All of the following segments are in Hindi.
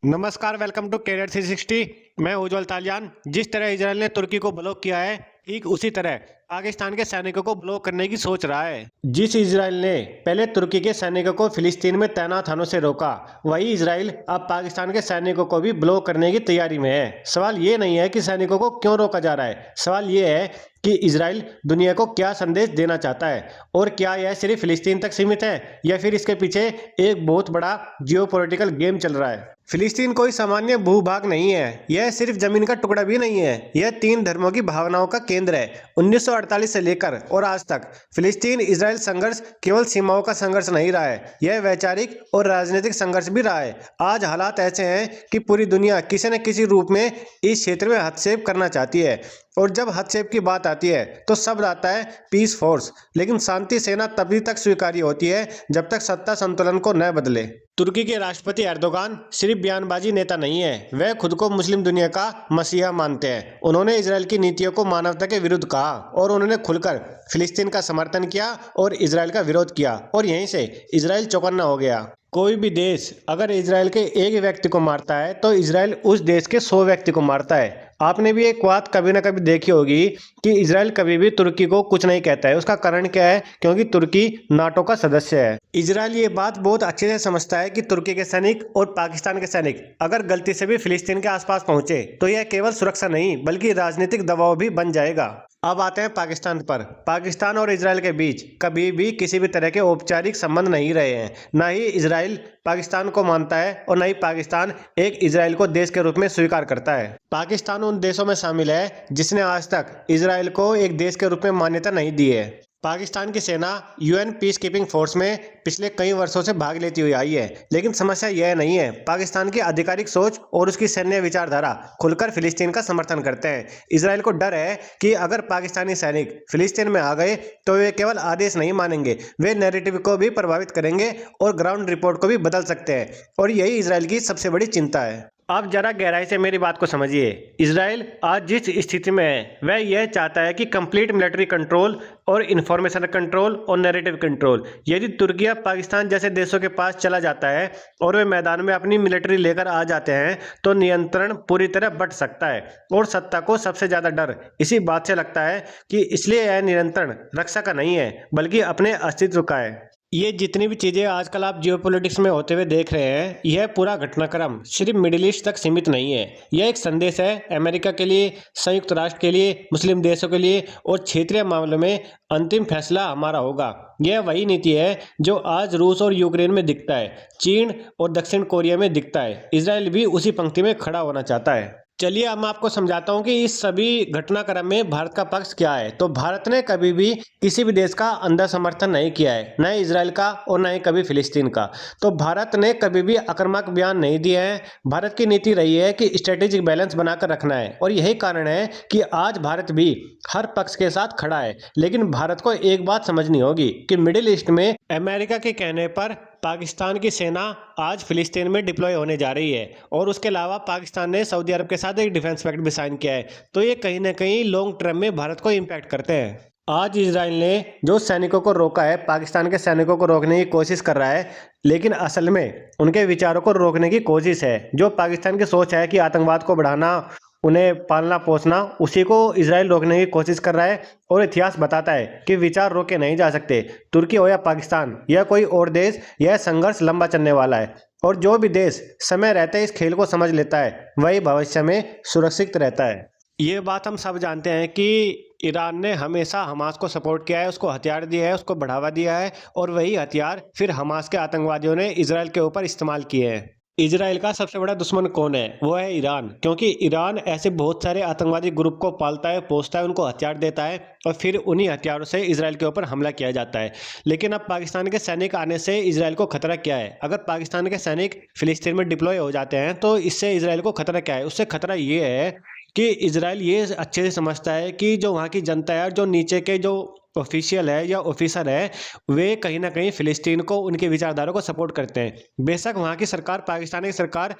नमस्कार, वेलकम टू कैरियर 360। मैं उज्जवल तालियान। जिस तरह इजराइल ने तुर्की को ब्लॉक किया है, ठीक उसी तरह पाकिस्तान के सैनिकों को ब्लॉक करने की सोच रहा है। जिस इजराइल ने पहले तुर्की के सैनिकों को फिलिस्तीन में तैनात होने से रोका, वही इजराइल अब पाकिस्तान के सैनिकों को भी ब्लॉक करने की तैयारी में है। सवाल ये नहीं है कि सैनिकों को क्यों रोका जा रहा है, सवाल ये है कि इजराइल दुनिया को क्या संदेश देना चाहता है और क्या यह सिर्फ फिलिस्तीन तक सीमित है या फिर इसके पीछे एक बहुत बड़ा जियोपॉलिटिकल गेम चल रहा है। फिलिस्तीन कोई सामान्य भूभाग नहीं है, यह सिर्फ जमीन का टुकड़ा भी नहीं है, यह तीन धर्मों की भावनाओं का केंद्र है। 1948 से लेकर और आज तक फिलिस्तीन इजराइल संघर्ष केवल सीमाओं का संघर्ष नहीं रहा है, यह वैचारिक और राजनीतिक संघर्ष भी रहा है। आज हालात ऐसे हैं कि पूरी दुनिया किसी न किसी रूप में इस क्षेत्र में हस्तक्षेप करना चाहती है, और जब हस्तक्षेप की बात आती है तो शब्द आता है पीस फोर्स। लेकिन शांति सेना तभी तक स्वीकार्य होती है जब तक सत्ता संतुलन को न बदले। तुर्की के राष्ट्रपति एर्दोगान सिर्फ बयानबाजी नेता नहीं है, वह खुद को मुस्लिम दुनिया का मसीहा मानते हैं। उन्होंने इजराइल की नीतियों को मानवता के विरुद्ध कहा और उन्होंने खुलकर फिलिस्तीन का समर्थन किया और इजराइल का विरोध किया, और यहीं से इजराइल चौकन्ना हो गया। कोई भी देश अगर इजराइल के एक व्यक्ति को मारता है तो इजराइल उस देश के 100 व्यक्ति को मारता है। आपने भी एक बात कभी ना कभी देखी होगी कि इजराइल कभी भी तुर्की को कुछ नहीं कहता है। उसका कारण क्या है? क्योंकि तुर्की नाटो का सदस्य है। इजराइल ये बात बहुत अच्छे से समझता है कि तुर्की के सैनिक और पाकिस्तान के सैनिक अगर गलती से भी फिलिस्तीन के आसपास पहुंचे तो यह केवल सुरक्षा नहीं बल्कि राजनीतिक दबाव भी बन जाएगा। अब आते हैं पाकिस्तान पर। पाकिस्तान और इजराइल के बीच कभी भी किसी भी तरह के औपचारिक संबंध नहीं रहे हैं। न ही इजराइल पाकिस्तान को मानता है और न ही पाकिस्तान एक इजराइल को देश के रूप में स्वीकार करता है। पाकिस्तान उन देशों में शामिल है जिसने आज तक इजराइल को एक देश के रूप में मान्यता नहीं दी है। पाकिस्तान की सेना यूएन पीस कीपिंग फोर्स में पिछले कई वर्षों से भाग लेती हुई आई है, लेकिन समस्या यह नहीं है। पाकिस्तान की आधिकारिक सोच और उसकी सैन्य विचारधारा खुलकर फिलिस्तीन का समर्थन करते हैं। इजराइल को डर है कि अगर पाकिस्तानी सैनिक फिलिस्तीन में आ गए तो वे केवल आदेश नहीं मानेंगे, वे नैरेटिव को भी प्रभावित करेंगे और ग्राउंड रिपोर्ट को भी बदल सकते हैं, और यही इजराइल की सबसे बड़ी चिंता है। आप जरा गहराई से मेरी बात को समझिए। इजराइल आज जिस स्थिति में है वह यह चाहता है कि कंप्लीट मिलिट्री कंट्रोल और इंफॉर्मेशन कंट्रोल और नैरेटिव कंट्रोल। यदि तुर्की या पाकिस्तान जैसे देशों के पास चला जाता है और वे मैदान में अपनी मिलिट्री लेकर आ जाते हैं तो नियंत्रण पूरी तरह बंट सकता है, और सत्ता को सबसे ज्यादा डर इसी बात से लगता है कि इसलिए यह नियंत्रण रक्षा का नहीं है बल्कि अपने अस्तित्व का है। ये जितनी भी चीज़ें आजकल आप जियोपॉलिटिक्स में होते हुए देख रहे हैं, यह पूरा घटनाक्रम सिर्फ मिडिल ईस्ट तक सीमित नहीं है। यह एक संदेश है अमेरिका के लिए, संयुक्त राष्ट्र के लिए, मुस्लिम देशों के लिए, और क्षेत्रीय मामलों में अंतिम फैसला हमारा होगा। यह वही नीति है जो आज रूस और यूक्रेन में दिखता है, चीन और दक्षिण कोरिया में दिखता है। इजराइल भी उसी पंक्ति में खड़ा होना चाहता है। चलिए अब मैं आपको समझाता हूं कि इस सभी घटनाक्रम में भारत का पक्ष क्या है। तो भारत ने कभी भी किसी भी देश का अंधा समर्थन नहीं किया है, न ही इजराइल का और न ही कभी फिलिस्तीन का। तो भारत ने कभी भी आक्रामक बयान नहीं दिए हैं। भारत की नीति रही है कि स्ट्रेटेजिक बैलेंस बनाकर रखना है, और यही कारण है कि आज भारत भी हर पक्ष के साथ खड़ा है। लेकिन भारत को एक बात समझनी होगी कि मिडिल ईस्ट में अमेरिका के कहने पर पाकिस्तान की सेना आज फिलिस्तीन में डिप्लॉय होने जा रही है, और उसके अलावा पाकिस्तान ने सऊदी अरब के साथ एक डिफेंस पैक्ट भी साइन किया है। तो ये कहीं ना कहीं लॉन्ग टर्म में भारत को इम्पैक्ट करते हैं। आज इजराइल ने जो सैनिकों को रोका है, पाकिस्तान के सैनिकों को रोकने की कोशिश कर रहा है, लेकिन असल में उनके विचारों को रोकने की कोशिश है। जो पाकिस्तान की सोच है कि आतंकवाद को बढ़ाना, उन्हें पालना पोसना, उसी को इजराइल रोकने की कोशिश कर रहा है। और इतिहास बताता है कि विचार रोके नहीं जा सकते। तुर्की हो या पाकिस्तान या कोई और देश, यह संघर्ष लंबा चलने वाला है, और जो भी देश समय रहते इस खेल को समझ लेता है वही भविष्य में सुरक्षित रहता है। ये बात हम सब जानते हैं कि ईरान ने हमेशा हमास को सपोर्ट किया है, उसको हथियार दिया है, उसको बढ़ावा दिया है, और वही हथियार फिर हमास के आतंकवादियों ने इजराइल के ऊपर इस्तेमाल किए हैं। इजराइल का सबसे बड़ा दुश्मन कौन है? वो है ईरान, क्योंकि ईरान ऐसे बहुत सारे आतंकवादी ग्रुप को पालता है, पोसता है, उनको हथियार देता है, और फिर उन्हीं हथियारों से इजराइल के ऊपर हमला किया जाता है। लेकिन अब पाकिस्तान के सैनिक आने से इजराइल को खतरा क्या है? अगर पाकिस्तान के सैनिक फिलिस्तीन में डिप्लॉय हो जाते हैं तो इससे इजराइल को खतरा क्या है? उससे खतरा ये है कि इजराइल ये अच्छे से समझता है कि जो वहाँ की जनता है, जो नीचे के जो ऑफिशियल है या ऑफिसर है, वे कहीं ना कहीं फिलिस्तीन को, उनके विचारधारा को सपोर्ट करते हैं। बेशक वहाँ की सरकार, पाकिस्तान की सरकार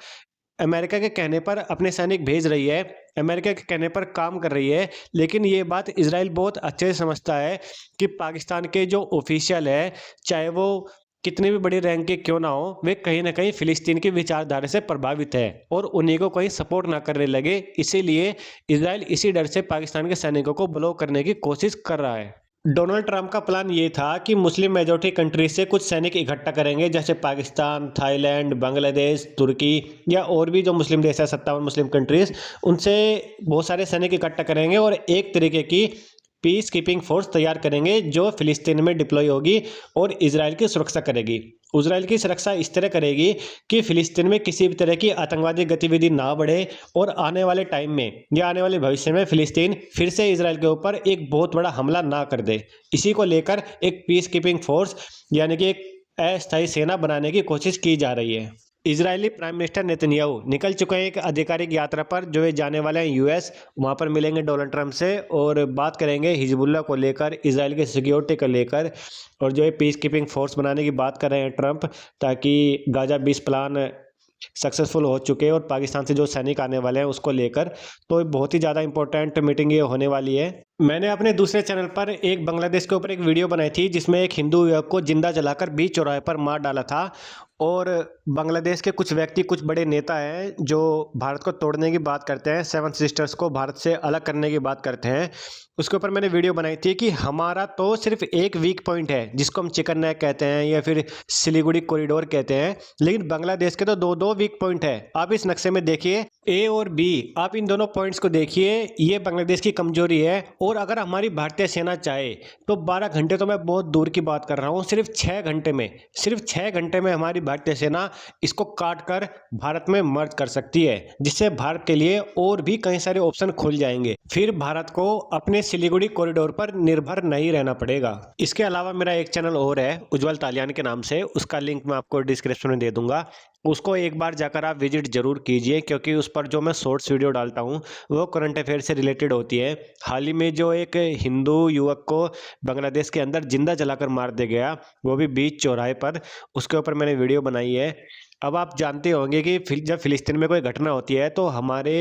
अमेरिका के कहने पर अपने सैनिक भेज रही है, अमेरिका के कहने पर काम कर रही है, लेकिन ये बात इजराइल बहुत अच्छे से समझता है कि पाकिस्तान के जो ऑफिशियल है, चाहे वो कितनी भी बड़ी रैंक के क्यों ना हो, वे कहीं ना कहीं फिलिस्तीन की विचारधारा से प्रभावित है और उन्हीं को कहीं सपोर्ट ना करने लगे। इसीलिए इजराइल इसी डर से पाकिस्तान के सैनिकों को ब्लॉक करने की कोशिश कर रहा है। डोनाल्ड ट्रंप का प्लान ये था कि मुस्लिम मेजॉरिटी कंट्रीज से कुछ सैनिक इकट्ठा करेंगे, जैसे पाकिस्तान, थाईलैंड, बांग्लादेश, तुर्की या और भी जो मुस्लिम देश है 57 मुस्लिम कंट्रीज, उनसे बहुत सारे सैनिक इकट्ठा करेंगे और एक तरीके की पीस कीपिंग फोर्स तैयार करेंगे जो फिलिस्तीन में डिप्लॉय होगी और इजराइल की सुरक्षा करेगी। इजराइल की सुरक्षा इस तरह करेगी कि फिलिस्तीन में किसी भी तरह की आतंकवादी गतिविधि ना बढ़े और आने वाले टाइम में या आने वाले भविष्य में फिलिस्तीन फिर से इजराइल के ऊपर एक बहुत बड़ा हमला ना कर दे। इसी को लेकर एक पीस कीपिंग फोर्स यानी कि एक अस्थायी सेना बनाने की कोशिश की जा रही है। इजरायली प्राइम मिनिस्टर नेतन्याहू निकल चुके हैं एक आधिकारिक यात्रा पर, जो ये जाने वाले हैं यूएस। वहाँ पर मिलेंगे डोनाल्ड ट्रंप से और बात करेंगे हिजबुल्लाह को लेकर, इजराइल की सिक्योरिटी को लेकर, और जो है पीस कीपिंग फोर्स बनाने की बात कर रहे हैं ट्रंप, ताकि गाजा 20 प्लान सक्सेसफुल हो चुके हैं और पाकिस्तान से जो सैनिक आने वाले हैं उसको लेकर। तो बहुत ही ज़्यादा इंपॉर्टेंट मीटिंग ये होने वाली है। मैंने अपने दूसरे चैनल पर एक बांग्लादेश के ऊपर एक वीडियो बनाई थी जिसमें एक हिंदू युवक को जिंदा जलाकर बीच चौराहे पर मार डाला था, और बांग्लादेश के कुछ व्यक्ति, कुछ बड़े नेता हैं जो भारत को तोड़ने की बात करते हैं, सेवन सिस्टर्स को भारत से अलग करने की बात करते हैं। उसके ऊपर मैंने वीडियो बनाई थी कि हमारा तो सिर्फ एक वीक पॉइंट है जिसको हम चिकन नेक कहते हैं या फिर सिलीगुड़ी कॉरिडोर कहते हैं, लेकिन बांग्लादेश के तो दो दो वीक पॉइंट है। आप इस नक्शे में देखिए ए और बी, आप इन दोनों पॉइंट्स को देखिए, ये बांग्लादेश की कमजोरी है। और अगर हमारी भारतीय सेना चाहे तो 12 घंटे, तो मैं बहुत दूर की बात कर रहा हूँ, सिर्फ 6 घंटे में, सिर्फ 6 घंटे में हमारी भारतीय सेना इसको काट कर भारत में मर्ज कर सकती है, जिससे भारत के लिए और भी कई सारे ऑप्शन खुल जाएंगे। फिर भारत को अपने सिलीगुड़ी कॉरिडोर पर निर्भर नहीं रहना पड़ेगा। इसके अलावा मेरा एक चैनल और है उज्जवल तालियान के नाम से, उसका लिंक मैं आपको डिस्क्रिप्शन में दे दूंगा। उसको एक बार जाकर आप विजिट जरूर कीजिए, क्योंकि उस पर जो मैं शॉर्ट्स वीडियो डालता हूँ वो करंट अफेयर से रिलेटेड होती है। हाल ही में जो एक हिंदू युवक को बांग्लादेश के अंदर जिंदा जलाकर मार दिया गया, वो भी बीच चौराहे पर, उसके ऊपर मैंने वीडियो बनाई है। अब आप जानते होंगे कि जब फिलिस्तीन में कोई घटना होती है तो हमारे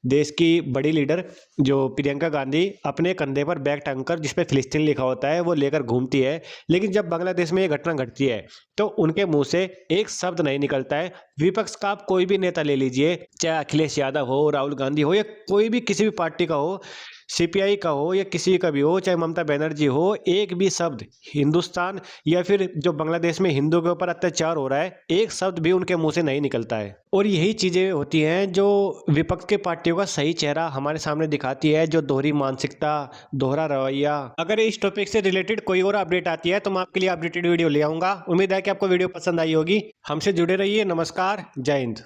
देश की बड़ी लीडर जो प्रियंका गांधी अपने कंधे पर बैग टांगकर जिस पे फिलिस्तीन लिखा होता है वो लेकर घूमती है, लेकिन जब बांग्लादेश में ये घटना घटती है तो उनके मुंह से एक शब्द नहीं निकलता है। विपक्ष का आप कोई भी नेता ले लीजिए, चाहे अखिलेश यादव हो, राहुल गांधी हो, या कोई भी किसी भी पार्टी का हो, सीपीआई का हो या किसी का भी हो, चाहे ममता बनर्जी हो, एक भी शब्द हिंदुस्तान या फिर जो बांग्लादेश में हिंदू के ऊपर अत्याचार हो रहा है, एक शब्द भी उनके मुंह से नहीं निकलता है। और यही चीजें होती हैं जो विपक्ष के पार्टियों का सही चेहरा हमारे सामने दिखाती है, जो दोहरी मानसिकता, दोहरा रवैया। अगर इस टॉपिक से रिलेटेड कोई और अपडेट आती है तो मैं आपके लिए अपडेटेड वीडियो ले आऊंगा। उम्मीद है कि आपको वीडियो पसंद आई होगी। हमसे जुड़े रहिए। नमस्कार, जय हिंद।